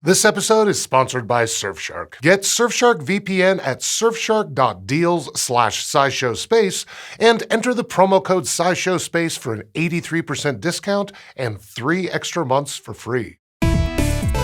This episode is sponsored by Surfshark. Get Surfshark VPN at surfshark.deals/SciShowSpace and enter the promo code SciShowSpace for an 83% discount and 3 extra months for free. The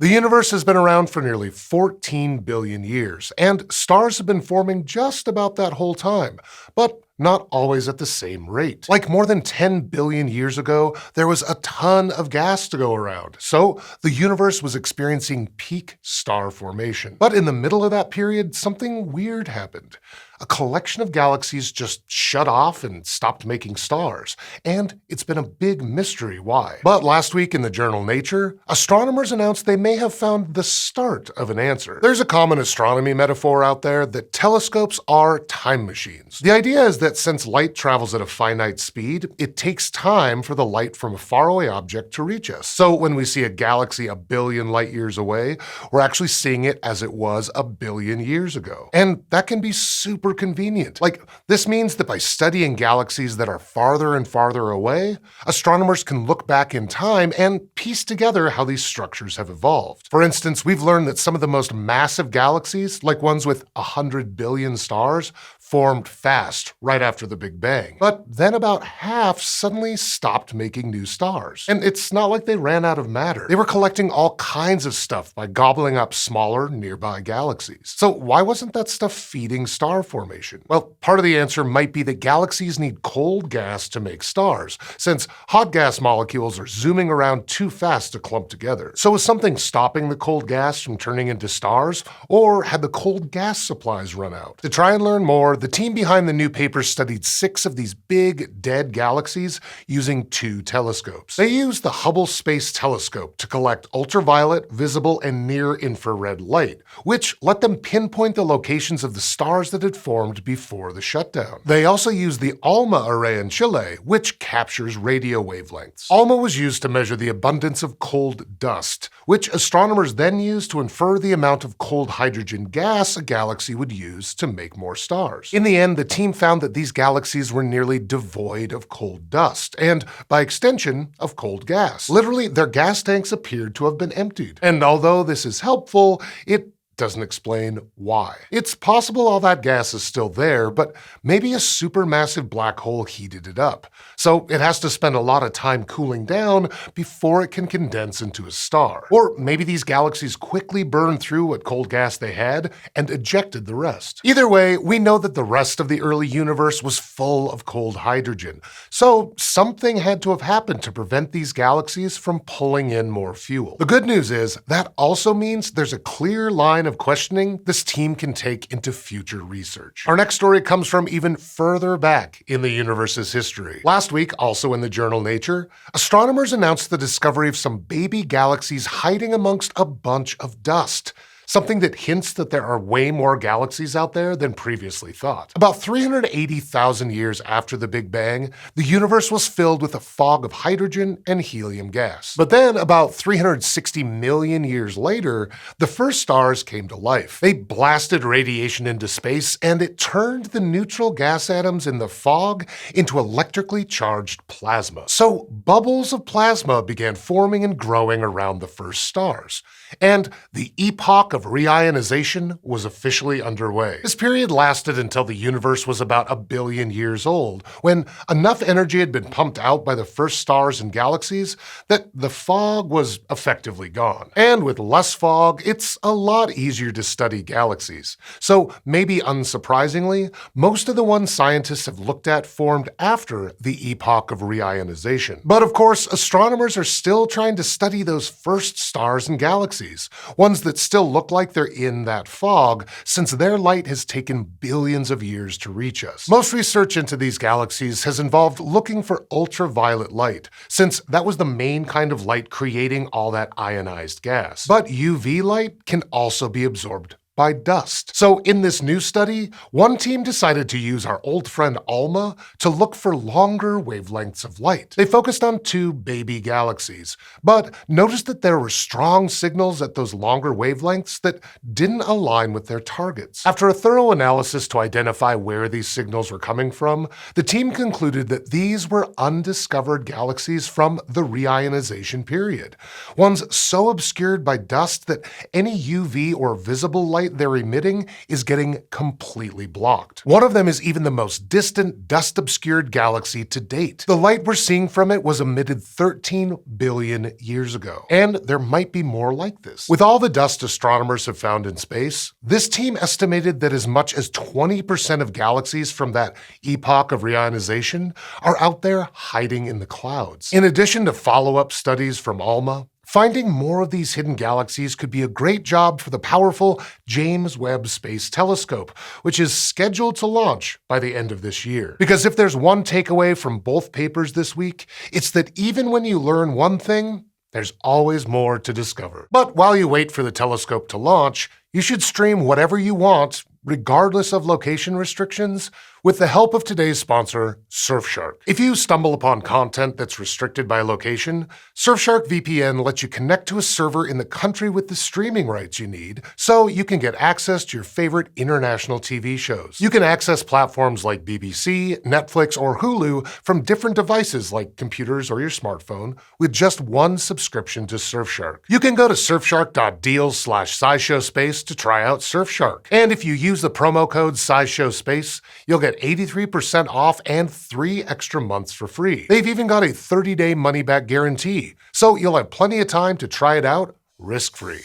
universe has been around for nearly 14 billion years, and stars have been forming just about that whole time, but not always at the same rate. Like more than 10 billion years ago, there was a ton of gas to go around, so the universe was experiencing peak star formation. But in the middle of that period, something weird happened. A collection of galaxies just shut off and stopped making stars, and it's been a big mystery why. But last week in the journal Nature, astronomers announced they may have found the start of an answer. There's a common astronomy metaphor out there that telescopes are time machines. The idea is that since light travels at a finite speed, it takes time for the light from a faraway object to reach us. So when we see a galaxy a billion light years away, we're actually seeing it as it was a billion years ago. And that can be super convenient. Like, this means that by studying galaxies that are farther and farther away, astronomers can look back in time and piece together how these structures have evolved. For instance, we've learned that some of the most massive galaxies, like ones with 100 billion stars, formed fast right after the Big Bang. But then about half suddenly stopped making new stars. And it's not like they ran out of matter. They were collecting all kinds of stuff by gobbling up smaller nearby galaxies. So why wasn't that stuff feeding star formation? Well, part of the answer might be that galaxies need cold gas to make stars, since hot gas molecules are zooming around too fast to clump together. So was something stopping the cold gas from turning into stars, or had the cold gas supplies run out? To try and learn more, the team behind the new paper studied 6 of these big, dead galaxies using 2 telescopes. They used the Hubble Space Telescope to collect ultraviolet, visible, and near-infrared light, which let them pinpoint the locations of the stars that had formed before the shutdown. They also used the ALMA array in Chile, which captures radio wavelengths. ALMA was used to measure the abundance of cold dust, which astronomers then used to infer the amount of cold hydrogen gas a galaxy would use to make more stars. In the end, the team found that these galaxies were nearly devoid of cold dust, and by extension, of cold gas. Literally, their gas tanks appeared to have been emptied. And although this is helpful, it doesn't explain why. It's possible all that gas is still there, but maybe a supermassive black hole heated it up. So it has to spend a lot of time cooling down before it can condense into a star. Or maybe these galaxies quickly burned through what cold gas they had and ejected the rest. Either way, we know that the rest of the early universe was full of cold hydrogen. So something had to have happened to prevent these galaxies from pulling in more fuel. The good news is that also means there's a clear line of questioning this team can take into future research. Our next story comes from even further back in the universe's history. Last week, also in the journal Nature, astronomers announced the discovery of some baby galaxies hiding amongst a bunch of dust. Something that hints that there are way more galaxies out there than previously thought. About 380,000 years after the Big Bang, the universe was filled with a fog of hydrogen and helium gas. But then, about 360 million years later, the first stars came to life. They blasted radiation into space, and it turned the neutral gas atoms in the fog into electrically charged plasma. So bubbles of plasma began forming and growing around the first stars. And the epoch of reionization was officially underway. This period lasted until the universe was about 1 billion years old, when enough energy had been pumped out by the first stars and galaxies that the fog was effectively gone. And with less fog, it's a lot easier to study galaxies. So maybe unsurprisingly, most of the ones scientists have looked at formed after the epoch of reionization. But of course, astronomers are still trying to study those first stars and galaxies, ones that still look like they're in that fog, since their light has taken billions of years to reach us. Most research into these galaxies has involved looking for ultraviolet light, since that was the main kind of light creating all that ionized gas. But UV light can also be absorbed by dust. So in this new study, one team decided to use our old friend ALMA to look for longer wavelengths of light. They focused on two baby galaxies, but noticed that there were strong signals at those longer wavelengths that didn't align with their targets. After a thorough analysis to identify where these signals were coming from, the team concluded that these were undiscovered galaxies from the reionization period, ones so obscured by dust that any UV or visible light they're emitting is getting completely blocked. One of them is even the most distant dust-obscured galaxy to date. The light we're seeing from it was emitted 13 billion years ago, and there might be more like this. With all the dust astronomers have found in space, this team estimated that as much as 20% of galaxies from that epoch of reionization are out there hiding in the clouds. In addition to follow-up studies from ALMA, finding more of these hidden galaxies could be a great job for the powerful James Webb Space Telescope, which is scheduled to launch by the end of this year. Because if there's one takeaway from both papers this week, it's that even when you learn one thing, there's always more to discover. But while you wait for the telescope to launch, you should stream whatever you want, regardless of location restrictions, with the help of today's sponsor, Surfshark. If you stumble upon content that's restricted by location, Surfshark VPN lets you connect to a server in the country with the streaming rights you need, so you can get access to your favorite international TV shows. You can access platforms like BBC, Netflix, or Hulu from different devices like computers or your smartphone with just one subscription to Surfshark. You can go to surfshark.deals/SciShowSpace to try out Surfshark. And if you use the promo code SciShowSpace, you'll get 83% off and 3 extra months for free. They've even got a 30-day money-back guarantee, so you'll have plenty of time to try it out risk-free.